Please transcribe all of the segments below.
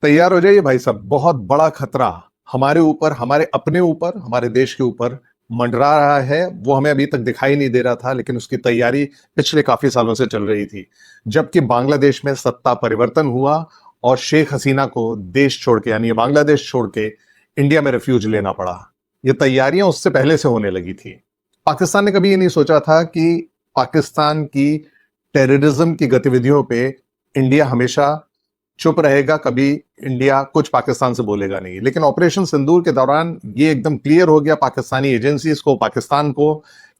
तैयार हो जाइए भाई साहब, बहुत बड़ा खतरा हमारे ऊपर, हमारे अपने ऊपर, हमारे देश के ऊपर मंडरा रहा है। वो हमें अभी तक दिखाई नहीं दे रहा था, लेकिन उसकी तैयारी पिछले काफी सालों से चल रही थी। जबकि बांग्लादेश में सत्ता परिवर्तन हुआ और शेख हसीना को देश छोड़ के, यानी बांग्लादेश छोड़ के इंडिया में रेफ्यूज लेना पड़ा। ये तैयारियां उससे पहले से होने लगी थी। पाकिस्तान ने कभी ये नहीं सोचा था कि पाकिस्तान की टेररिज्म की गतिविधियों पे इंडिया हमेशा चुप रहेगा, कभी इंडिया कुछ पाकिस्तान से बोलेगा नहीं। लेकिन ऑपरेशन सिंदूर के दौरान ये एकदम क्लियर हो गया पाकिस्तानी एजेंसीज को, पाकिस्तान को,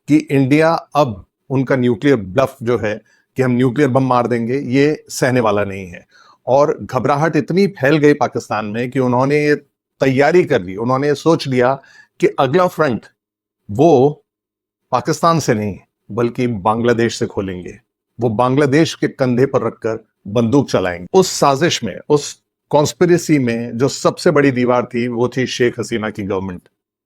कि इंडिया अब उनका न्यूक्लियर ब्लफ जो है कि हम न्यूक्लियर बम मार देंगे, ये सहने वाला नहीं है। और घबराहट इतनी फैल गई पाकिस्तान में कि उन्होंने ये तैयारी कर ली, उन्होंने ये सोच लिया कि अगला फ्रंट वो पाकिस्तान से नहीं बल्कि बांग्लादेश से खोलेंगे। वो बांग्लादेश के कंधे पर रखकर बंदूक चलाएंगे। उस साजिश में, उस कॉन्स्पिरेसी में जो सबसे बड़ी दीवार थी वो थी शेख हसीना की गवर्नमेंट।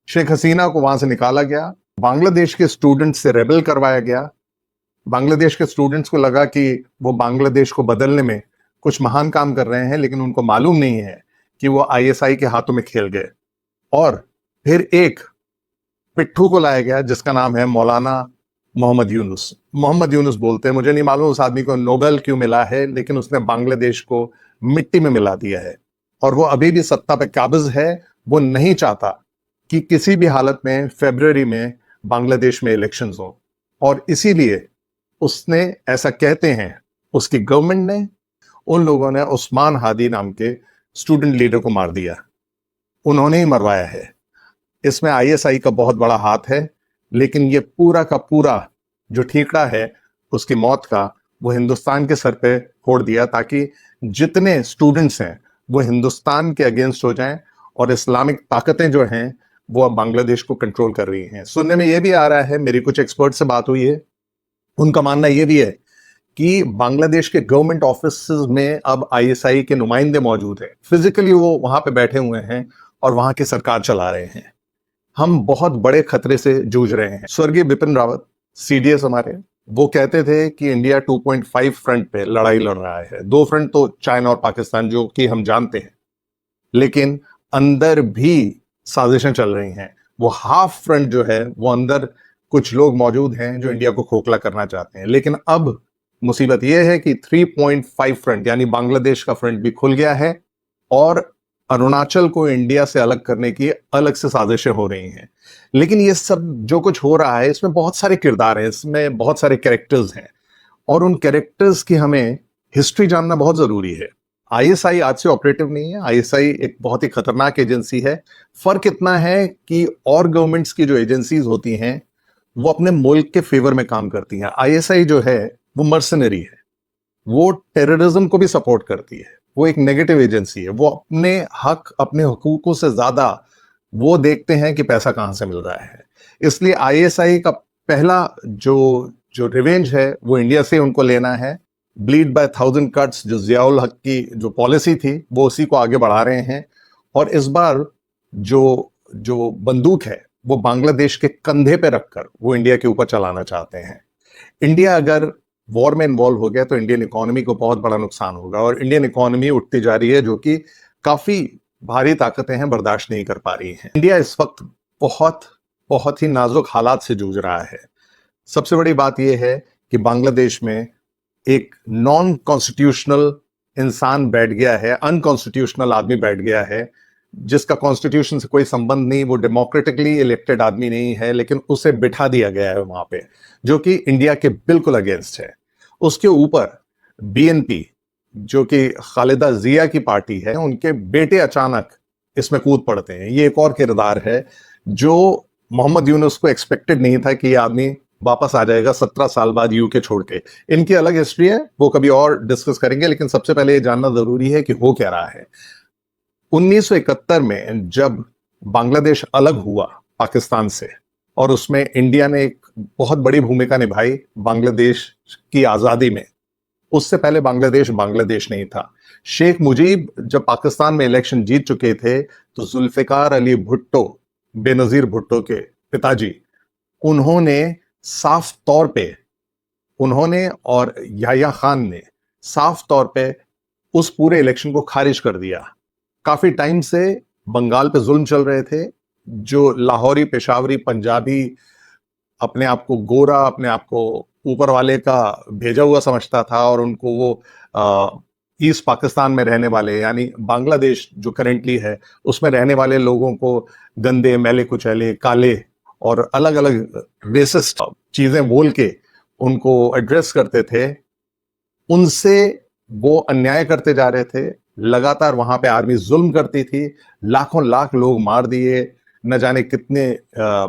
शेख हसीना को वहां से निकाला गया, बांग्लादेश के स्टूडेंट्स से रेबल करवाया गया। बांग्लादेश के स्टूडेंट्स को लगा कि वो बांग्लादेश को बदलने में कुछ महान काम कर रहे हैं, लेकिन उनको मालूम नहीं है कि वो आईएसआई के हाथों में खेल गए। और फिर एक पिट्ठू को लाया गया जिसका नाम है मौलाना मोहम्मद यूनुस। मोहम्मद यूनुस बोलते हैं, मुझे नहीं मालूम उस आदमी को नोबेल क्यों मिला है, लेकिन उसने बांग्लादेश को मिट्टी में मिला दिया है। और वो अभी भी सत्ता पे काबिज है। वो नहीं चाहता कि किसी भी हालत में फरवरी में बांग्लादेश में इलेक्शंस हो। और इसीलिए उसने, ऐसा कहते हैं उसकी गवर्नमेंट ने, उन लोगों ने उस्मान हादी नाम के स्टूडेंट लीडर को मार दिया। उन्होंने ही मरवाया है। इसमें आईएसआई का बहुत बड़ा हाथ है, लेकिन ये पूरा का पूरा जो ठीकरा है उसकी मौत का, वो हिंदुस्तान के सर पे फोड़ दिया, ताकि जितने स्टूडेंट्स हैं वो हिंदुस्तान के अगेंस्ट हो जाएं और इस्लामिक ताकतें जो हैं वो अब बांग्लादेश को कंट्रोल कर रही हैं। सुनने में ये भी आ रहा है, मेरी कुछ एक्सपर्ट से बात हुई है, उनका मानना ये भी है कि बांग्लादेश के गवर्नमेंट ऑफिस में अब आईएसआई के नुमाइंदे मौजूद हैं। फिजिकली वो वहां पे बैठे हुए हैं और वहां की सरकार चला रहे हैं। हम बहुत बड़े खतरे से जूझ रहे हैं। स्वर्गीय बिपिन रावत, सीडीएस हमारे, वो कहते थे कि इंडिया 2.5 फ्रंट पे लड़ाई लड़ रहा है। दो फ्रंट तो चाइना और पाकिस्तान, जो कि हम जानते हैं, लेकिन अंदर भी साजिशें चल रही हैं। वो हाफ फ्रंट जो है, वो अंदर कुछ लोग मौजूद हैं जो इंडिया को खोखला करना चाहते हैं। लेकिन अब मुसीबत यह है कि 3.5 फ्रंट यानी बांग्लादेश का फ्रंट भी खुल गया है और अरुणाचल को इंडिया से अलग करने की अलग से साजिशें हो रही हैं। लेकिन ये सब जो कुछ हो रहा है, इसमें बहुत सारे किरदार हैं, इसमें बहुत सारे कैरेक्टर्स हैं, और उन कैरेक्टर्स की हमें हिस्ट्री जानना बहुत जरूरी है। आईएसआई आज से ऑपरेटिव नहीं है। आईएसआई एक बहुत ही खतरनाक एजेंसी है। फर्क इतना है कि और गवर्नमेंट्स की जो एजेंसीज होती हैं वो अपने मुल्क के फेवर में काम करती हैं। आईएसआई जो है वो मर्सनरी है, वो टेररिज्म को भी सपोर्ट करती है, वो एक नेगेटिव एजेंसी है। वो अपने हक, अपने हुकूकों से ज्यादा वो देखते हैं कि पैसा कहां से मिल रहा है। इसलिए आईएसआई का पहला जो जो रिवेंज है वो इंडिया से उनको लेना है। ब्लीड बाय थाउजेंड कट्स जो जियाउल हक की जो पॉलिसी थी वो उसी को आगे बढ़ा रहे हैं। और इस बार जो जो बंदूक है वो बांग्लादेश के कंधे पे रखकर वो इंडिया के ऊपर चलाना चाहते हैं। इंडिया अगर वॉर में इन्वॉल्व हो गया तो इंडियन इकोनॉमी को बहुत बड़ा नुकसान होगा, और इंडियन इकोनॉमी उठती जा रही है जो कि काफी भारी ताकतें हैं बर्दाश्त नहीं कर पा रही हैं। इंडिया इस वक्त बहुत बहुत ही नाजुक हालात से जूझ रहा है। सबसे बड़ी बात यह है कि बांग्लादेश में एक नॉन कॉन्स्टिट्यूशनल इंसान बैठ गया है, अनकॉन्स्टिट्यूशनल आदमी बैठ गया है, जिसका कॉन्स्टिट्यूशन से कोई संबंध नहीं, वो डेमोक्रेटिकली इलेक्टेड आदमी नहीं है, लेकिन उसे बिठा दिया गया है वहां पे, जो कि इंडिया के बिल्कुल अगेंस्ट है। उसके ऊपर बीएनपी, जो कि खालिदा जिया की पार्टी है, उनके बेटे अचानक इसमें कूद पड़ते हैं। ये एक और किरदार है जो मोहम्मद यूनुस को एक्सपेक्टेड नहीं था कि ये आदमी वापस आ जाएगा 17 साल बाद यूके छोड़ के। इनकी अलग हिस्ट्री है, वो कभी और डिस्कस करेंगे, लेकिन सबसे पहले ये जानना जरूरी है कि हो क्या रहा है। 1971 में जब बांग्लादेश अलग हुआ पाकिस्तान से, और उसमें इंडिया ने एक बहुत बड़ी भूमिका निभाई बांग्लादेश की आजादी में, उससे पहले बांग्लादेश बांग्लादेश नहीं था। शेख मुजीब जब पाकिस्तान में इलेक्शन जीत चुके थे तो जुल्फिकार अली भुट्टो, बेनजीर भुट्टो के पिताजी, उन्होंने साफ तौर पे, उन्होंने और याह्या खान ने साफ तौर पे उस पूरे इलेक्शन को खारिज कर दिया। काफी टाइम से बंगाल पे जुल्म चल रहे थे। जो लाहौरी, पेशावरी, पंजाबी अपने आप को गोरा, अपने आप को ऊपर वाले का भेजा हुआ समझता था, और उनको वो ईस्ट पाकिस्तान में रहने वाले, यानी बांग्लादेश जो करेंटली है उसमें रहने वाले लोगों को गंदे, मैले कुचैले, काले और अलग अलग रेसिस्ट चीजें बोल के उनको एड्रेस करते थे। उनसे वो अन्याय करते जा रहे थे। लगातार वहां पे आर्मी जुल्म करती थी, लाखों लाख लोग मार दिए, न जाने कितने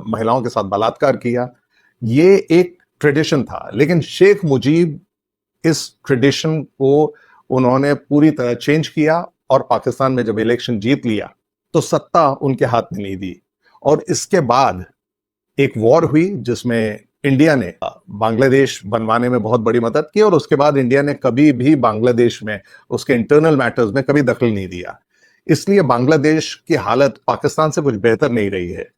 महिलाओं के साथ बलात्कार किया। ये एक ट्रेडिशन था, लेकिन शेख मुजीब इस ट्रेडिशन को उन्होंने पूरी तरह चेंज किया, और पाकिस्तान में जब इलेक्शन जीत लिया तो सत्ता उनके हाथ में नहीं दी। और इसके बाद एक वॉर हुई जिसमें इंडिया ने बांग्लादेश बनवाने में बहुत बड़ी मदद की, और उसके बाद इंडिया ने कभी भी बांग्लादेश में उसके इंटरनल मैटर्स में कभी दखल नहीं दिया। इसलिए बांग्लादेश की हालत पाकिस्तान से कुछ बेहतर नहीं रही है।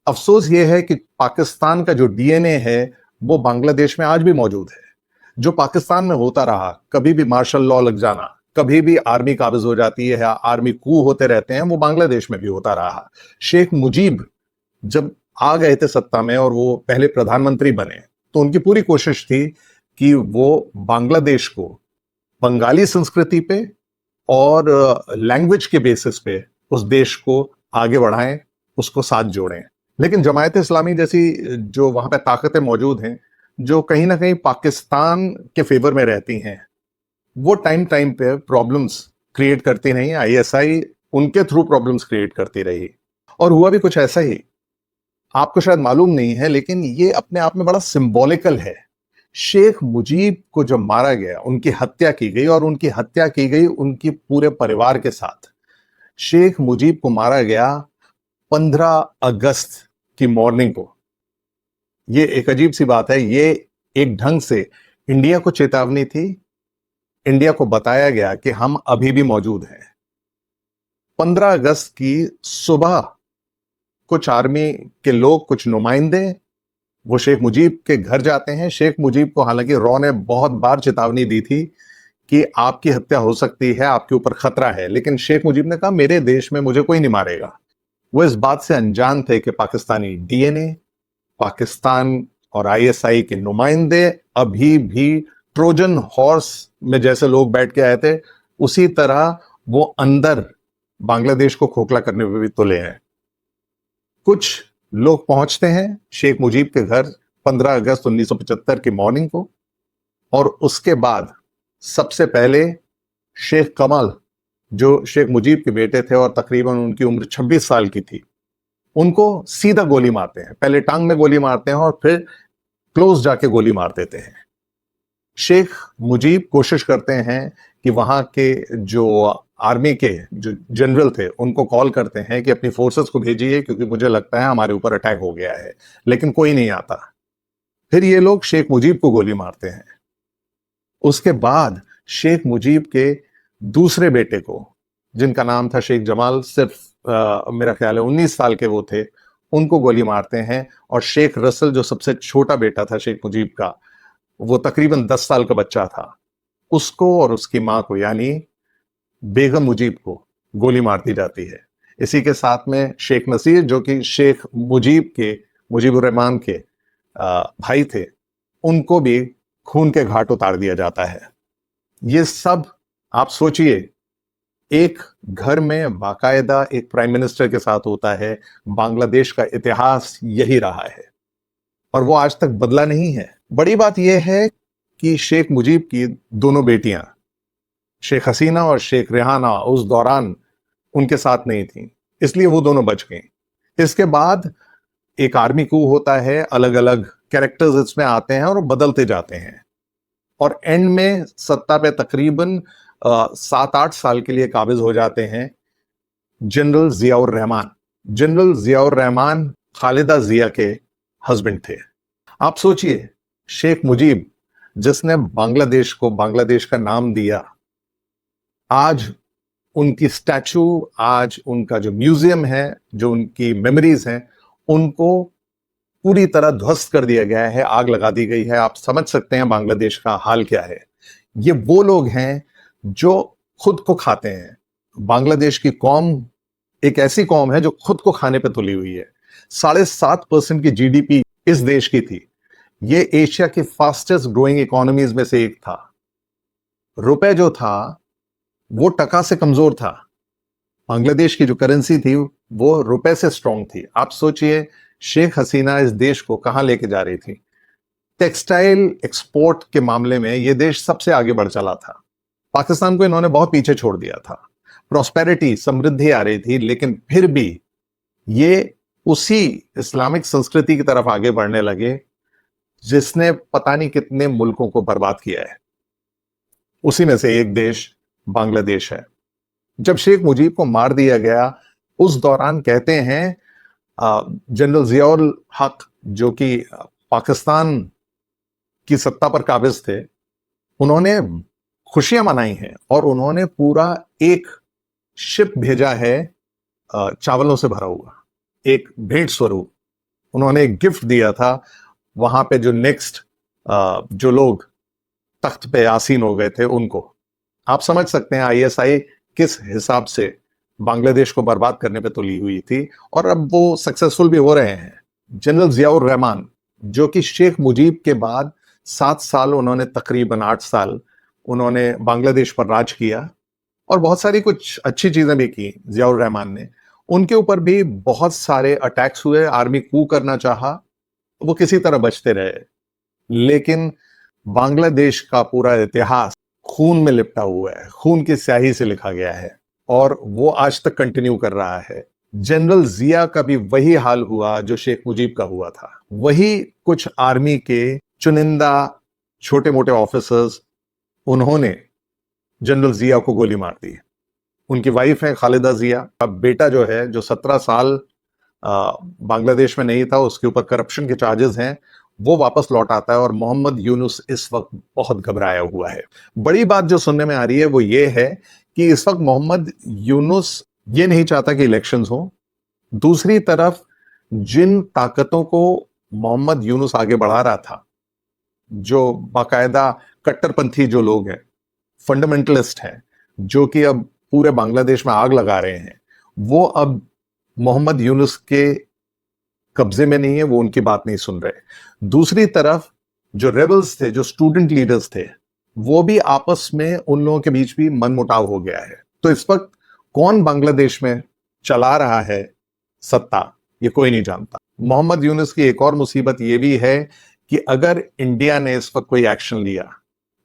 अफसोस ये है कि पाकिस्तान का जो डीएनए है वो बांग्लादेश में आज भी मौजूद है। जो पाकिस्तान में होता रहा, कभी भी मार्शल लॉ लग जाना, कभी भी आर्मी काबिज हो जाती है, आर्मी कू होते रहते हैं, वो बांग्लादेश में भी होता रहा। शेख मुजीब जब आ गए थे सत्ता में और वो पहले प्रधानमंत्री बने, तो उनकी पूरी कोशिश थी कि वो बांग्लादेश को बंगाली संस्कृति पे और लैंग्वेज के बेसिस पे उस देश को आगे बढ़ाएं, उसको साथ जोड़ें। लेकिन जमायत इस्लामी जैसी जो वहां पे ताकतें मौजूद हैं, जो कहीं ना कहीं पाकिस्तान के फेवर में रहती हैं, वो टाइम टाइम पे प्रॉब्लम्स क्रिएट करती नहीं। आईएसआई उनके थ्रू प्रॉब्लम्स क्रिएट करती रही, और हुआ भी कुछ ऐसा ही। आपको शायद मालूम नहीं है, लेकिन ये अपने आप में बड़ा सिंबॉलिकल है। शेख मुजीब को जब मारा गया, उनकी हत्या की गई, और उनकी हत्या की गई उनकी पूरे परिवार के साथ। शेख मुजीब को मारा गया 15 अगस्त की मॉर्निंग को। ये एक अजीब सी बात है। ये एक ढंग से इंडिया को चेतावनी थी, इंडिया को बताया गया कि हम अभी भी मौजूद हैं। 15 अगस्त की सुबह कुछ आर्मी के लोग, कुछ नुमाइंदे, वो शेख मुजीब के घर जाते हैं। शेख मुजीब को हालांकि रॉ ने बहुत बार चेतावनी दी थी कि आपकी हत्या हो सकती है, आपके ऊपर खतरा है, लेकिन शेख मुजीब ने कहा मेरे देश में मुझे कोई नहीं मारेगा। वो इस बात से अनजान थे कि पाकिस्तानी डीएनए, पाकिस्तान और आईएसआई के नुमाइंदे अभी भी ट्रोजन हॉर्स में जैसे लोग बैठ के आए थे, उसी तरह वो अंदर बांग्लादेश को खोखला करने में भी तुले हैं। कुछ लोग पहुंचते हैं शेख मुजीब के घर 15 अगस्त 1975 की मॉर्निंग को, और उसके बाद सबसे पहले शेख कमाल, जो शेख मुजीब के बेटे थे और तकरीबन उनकी उम्र 26 साल की थी, उनको सीधा गोली मारते हैं। पहले टांग में गोली मारते हैं और फिर क्लोज जाके गोली मार देते हैं। शेख मुजीब कोशिश करते हैं कि वहां के जो आर्मी के जो जनरल थे उनको कॉल करते हैं कि अपनी फोर्सेस को भेजिए, क्योंकि मुझे लगता है हमारे ऊपर अटैक हो गया है, लेकिन कोई नहीं आता। फिर ये लोग शेख मुजीब को गोली मारते हैं। उसके बाद शेख मुजीब के दूसरे बेटे को, जिनका नाम था शेख जमाल, सिर्फ मेरा ख्याल है 19 साल के वो थे, उनको गोली मारते हैं। और शेख रसल, जो सबसे छोटा बेटा था शेख मुजीब का, वो तकरीबन 10 साल का बच्चा था, उसको और उसकी मां को, यानी बेगम मुजीब को, गोली मार दी जाती है। इसी के साथ में शेख नसीर, जो कि शेख मुजीब के, मुजीबुर रहमान के भाई थे, उनको भी खून के घाट उतार दिया जाता है। ये सब आप सोचिए, एक घर में बाकायदा एक प्राइम मिनिस्टर के साथ होता है। बांग्लादेश का इतिहास यही रहा है और वो आज तक बदला नहीं है। बड़ी बात यह है कि शेख मुजीब की दोनों बेटियां, शेख हसीना और शेख रेहाना, उस दौरान उनके साथ नहीं थी, इसलिए वो दोनों बच गई। इसके बाद एक आर्मी कू होता है, अलग अलग कैरेक्टर्स इसमें आते हैं और बदलते जाते हैं, और एंड में सत्ता पे तकरीबन 7-8 साल के लिए काबिज हो जाते हैं जनरल जियाउर रहमान। जनरल जियाउर रहमान खालिदा जिया के हस्बैंड थे। आप सोचिए, शेख मुजीब, जिसने बांग्लादेश को बांग्लादेश का नाम दिया, आज उनकी स्टैचू, आज उनका जो म्यूजियम है, जो उनकी मेमोरीज हैं, उनको पूरी तरह ध्वस्त कर दिया गया है, आग लगा दी गई है। आप समझ सकते हैं बांग्लादेश का हाल क्या है। ये वो लोग हैं जो खुद को खाते हैं, बांग्लादेश की कौम एक ऐसी कौम है जो खुद को खाने पे तुली हुई है। 7.5% की जीडीपी इस देश की थी। ये एशिया की फास्टेस्ट ग्रोइंग इकोनॉमीज में से एक था। रुपए जो था वो टका से कमजोर था। बांग्लादेश की जो करेंसी थी वो रुपए से स्ट्रांग थी। आप सोचिए शेख हसीना इस देश को कहां लेके जा रही थी। टेक्सटाइल एक्सपोर्ट के मामले में यह देश सबसे आगे बढ़ चला था। पाकिस्तान को इन्होंने बहुत पीछे छोड़ दिया था। प्रॉस्पेरिटी, समृद्धि आ रही थी, लेकिन फिर भी ये उसी इस्लामिक संस्कृति की तरफ आगे बढ़ने लगे जिसने पता नहीं कितने मुल्कों को बर्बाद किया है। उसी में से एक देश बांग्लादेश है। जब शेख मुजीब को मार दिया गया उस दौरान कहते हैं जनरल जियाउल हक, जो कि पाकिस्तान की सत्ता पर काबिज थे, उन्होंने खुशियां मनाई हैं और उन्होंने पूरा एक शिप भेजा है चावलों से भरा हुआ, एक भेंट स्वरूप उन्होंने एक गिफ्ट दिया था। वहां पे जो नेक्स्ट जो लोग तख्त पे आसीन हो गए थे उनको, आप समझ सकते हैं आईएसआई किस हिसाब से बांग्लादेश को बर्बाद करने पे तुली हुई थी, और अब वो सक्सेसफुल भी हो रहे हैं। जनरल जियाउर रहमान, जो कि शेख मुजीब के बाद 7 साल, उन्होंने तकरीबन 8 साल उन्होंने बांग्लादेश पर राज किया और बहुत सारी कुछ अच्छी चीजें भी की जियाउर रहमान ने। उनके ऊपर भी बहुत सारे अटैक्स हुए, आर्मी कू करना चाहा, वो किसी तरह बचते रहे। लेकिन बांग्लादेश का पूरा इतिहास खून में लिपटा हुआ है, खून की स्याही से लिखा गया है और वो आज तक कंटिन्यू कर रहा है। जनरल जिया का भी वही हाल हुआ जो शेख मुजीब का हुआ था। वही कुछ आर्मी के चुनिंदा छोटे मोटे ऑफिसर्स, उन्होंने जनरल जिया को गोली मार दी। उनकी वाइफ है खालिदा जिया। अब बेटा जो है, जो 17 साल बांग्लादेश में नहीं था, उसके ऊपर करप्शन के चार्जेस हैं, वो वापस लौट आता है और मोहम्मद यूनुस इस वक्त बहुत घबराया हुआ है। बड़ी बात जो सुनने में आ रही है वो ये है कि इस वक्त मोहम्मद यूनुस ये नहीं चाहता कि इलेक्शंस हो। दूसरी तरफ जिन ताकतों को मोहम्मद यूनुस आगे बढ़ा रहा था, जो बाकायदा कट्टरपंथी जो लोग हैं, फंडामेंटलिस्ट हैं, जो कि अब पूरे बांग्लादेश में आग लगा रहे हैं, वो अब मोहम्मद यूनुस के कब्जे में नहीं है, वो उनकी बात नहीं सुन रहे। दूसरी तरफ जो रेबल्स थे, जो स्टूडेंट लीडर्स थे, वो भी आपस में उन लोगों के बीच भी मनमुटाव हो गया है। तो इस वक्त कौन बांग्लादेश में चला रहा है सत्ता, ये कोई नहीं जानता। मोहम्मद यूनुस की एक और मुसीबत ये भी है कि अगर इंडिया ने इस वक्त कोई एक्शन लिया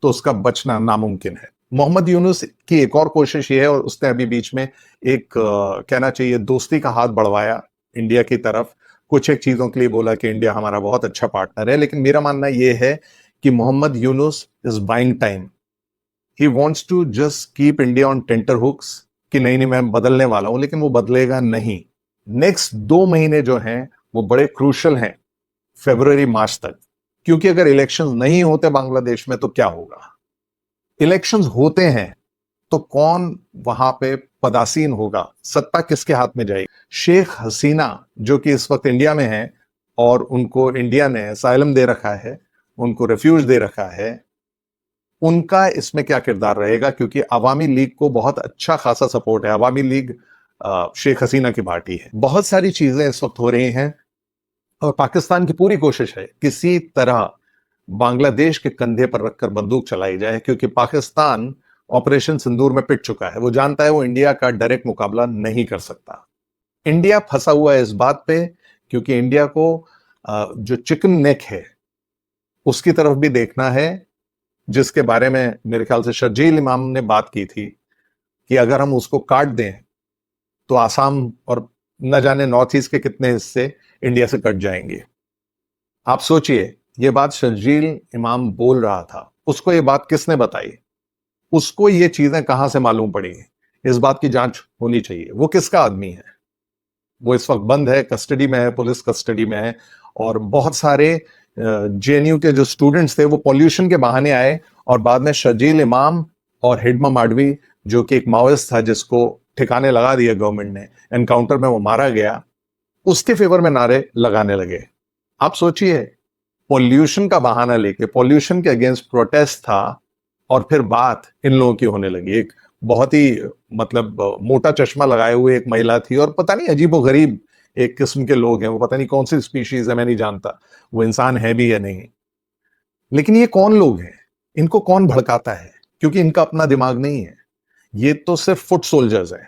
तो उसका बचना नामुमकिन है। मोहम्मद यूनुस की एक और कोशिश ये है, और उसने अभी बीच में एक कहना चाहिए दोस्ती का हाथ बढ़वाया इंडिया की तरफ, कुछ एक चीजों के लिए बोला कि इंडिया हमारा बहुत अच्छा पार्टनर है। लेकिन मेरा मानना यह है कि Mohammad Yunus is buying time. He wants to just keep India on tenterhooks कि नहीं नहीं मैं बदलने वाला हूं, लेकिन वो बदलेगा नहीं। नेक्स्ट 2 महीने जो हैं वो बड़े क्रूशल हैं, फरवरी मार्च तक, क्योंकि अगर इलेक्शंस नहीं होते बांग्लादेश में तो क्या होगा। इलेक्शंस होते हैं तो कौन वहां पे पदासीन होगा, सत्ता किसके हाथ में जाएगी। शेख हसीना जो कि इस वक्त इंडिया में है और उनको इंडिया ने असाइलम दे रखा है, उनको रिफ्यूज दे रखा है, उनका इसमें क्या किरदार रहेगा, क्योंकि अवामी लीग को बहुत अच्छा खासा सपोर्ट है। अवामी लीग शेख हसीना की पार्टी है। बहुत सारी चीजें इस वक्त हो रही हैं और पाकिस्तान की पूरी कोशिश है किसी तरह बांग्लादेश के कंधे पर रखकर बंदूक चलाई जाए, क्योंकि पाकिस्तान ऑपरेशन सिंदूर में पिट चुका है। वो जानता है वो इंडिया का डायरेक्ट मुकाबला नहीं कर सकता। इंडिया फंसा हुआ है इस बात पे, क्योंकि इंडिया को जो चिकन नेक है उसकी तरफ भी देखना है, जिसके बारे में मेरे ख्याल से शर्जील इमाम ने बात की थी कि अगर हम उसको काट दें तो आसाम और न जाने नॉर्थ ईस्ट के कितने हिस्से इंडिया से कट जाएंगे। आप सोचिए, ये बात शर्जील इमाम बोल रहा था, उसको ये बात किसने बताई, उसको ये चीजें कहां से मालूम पड़ी, इस बात की जांच होनी चाहिए। वो किसका आदमी है, वो इस वक्त बंद है, कस्टडी में है, पुलिस कस्टडी में है। और बहुत सारे जेएनयू के जो स्टूडेंट्स थे वो पॉल्यूशन के बहाने आए और बाद में शर्जील इमाम और हिडमा माडवी, जो कि एक माओइस्ट था जिसको ठिकाने लगा दिया गवर्नमेंट ने, एनकाउंटर में वो मारा गया, उसके फेवर में नारे लगाने लगे। आप सोचिए, पॉल्यूशन का बहाना लेके, पॉल्यूशन के अगेंस्ट प्रोटेस्ट था और फिर बात इन लोगों की होने लगी। एक बहुत ही मतलब मोटा चश्मा लगाए हुए एक महिला थी, और पता नहीं अजीबोगरीब एक किस्म के लोग हैं, वो पता नहीं कौन सी स्पीशीज है, मैं नहीं जानता वो इंसान है भी या नहीं। लेकिन ये कौन लोग हैं, इनको कौन भड़काता है? क्योंकि इनका अपना दिमाग नहीं है, ये तो सिर्फ फुट सोल्जर्स हैं।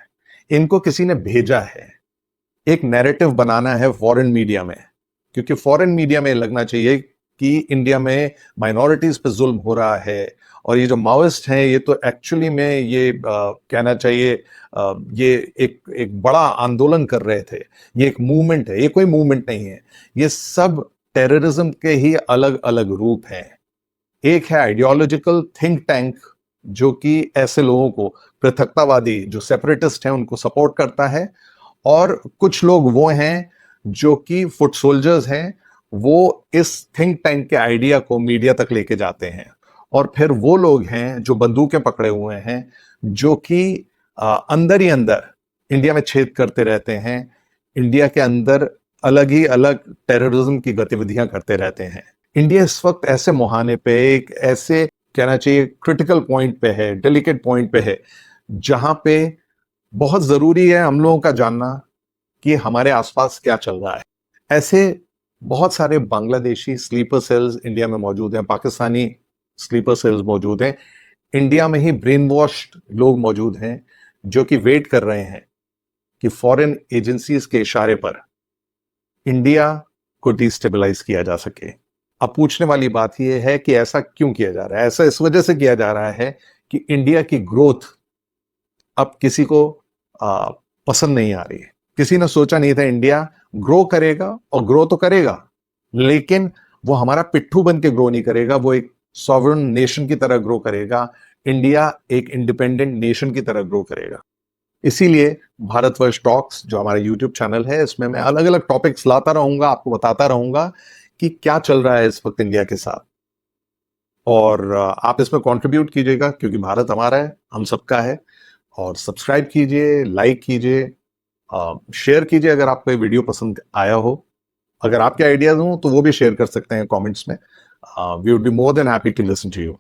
इनको किसी ने भेजा है, एक नैरेटिव बनाना है फॉरेन मीडिया में, क्योंकि फॉरेन मीडिया में लगना चाहिए कि इंडिया में माइनॉरिटीज पे जुल्म हो रहा है, और ये जो माओइस्ट हैं ये तो एक्चुअली में ये कहना चाहिए ये एक एक बड़ा आंदोलन कर रहे थे, ये एक मूवमेंट है, ये कोई मूवमेंट नहीं है, ये सब टेररिज्म के ही अलग अलग रूप हैं। एक है आइडियोलॉजिकल थिंक टैंक, जो कि ऐसे लोगों को, पृथकतावादी जो सेपरेटिस्ट हैं उनको सपोर्ट करता है, और कुछ लोग वो हैं जो कि फुट सोल्जर्स हैं, वो इस थिंक टैंक के आइडिया को मीडिया तक लेके जाते हैं। और फिर वो लोग हैं जो बंदूकें पकड़े हुए हैं, जो कि अंदर ही अंदर इंडिया में छेद करते रहते हैं, इंडिया के अंदर अलग ही अलग टेररिज्म की गतिविधियां करते रहते हैं। इंडिया इस वक्त ऐसे मुहाने पे, एक ऐसे कहना चाहिए क्रिटिकल पॉइंट पे है, डेलिकेट पॉइंट पे है, जहां पे बहुत जरूरी है हम लोगों का जानना कि हमारे आसपास क्या चल रहा है। ऐसे बहुत सारे बांग्लादेशी स्लीपर सेल्स इंडिया में मौजूद हैं, पाकिस्तानी स्लीपर सेल्स मौजूद हैं, इंडिया में ही ब्रेन वॉश्ड लोग मौजूद हैं, जो कि वेट कर रहे हैं कि फॉरेन एजेंसीज के इशारे पर इंडिया को डिस्टेबलाइज किया जा सके। अब पूछने वाली बात यह है कि ऐसा क्यों किया जा रहा है? ऐसा इस वजह से किया जा रहा है कि इंडिया की ग्रोथ अब किसी को पसंद नहीं आ रही है। किसी ने सोचा नहीं था इंडिया ग्रो करेगा, और ग्रो तो करेगा, लेकिन वो हमारा पिट्ठू बन के ग्रो नहीं करेगा, वो एक सॉवरन नेशन की तरह ग्रो करेगा, इंडिया एक इंडिपेंडेंट नेशन की तरह ग्रो करेगा। इसीलिए भारतवर्ष टॉक्स जो हमारा यूट्यूब चैनल है, इसमें मैं अलग अलग टॉपिक्स लाता रहूंगा, आपको बताता रहूंगा कि क्या चल रहा है इस वक्त इंडिया के साथ। और आप इसमें कंट्रीब्यूट कीजिएगा, क्योंकि भारत हमारा है, हम सबका है। और सब्सक्राइब कीजिए, लाइक कीजिए, शेयर कीजिए अगर आपको ये वीडियो पसंद आया हो। अगर आपके आइडियाज हो तो वो भी शेयर कर सकते हैं कमेंट्स में। We would be more than happy to listen to you.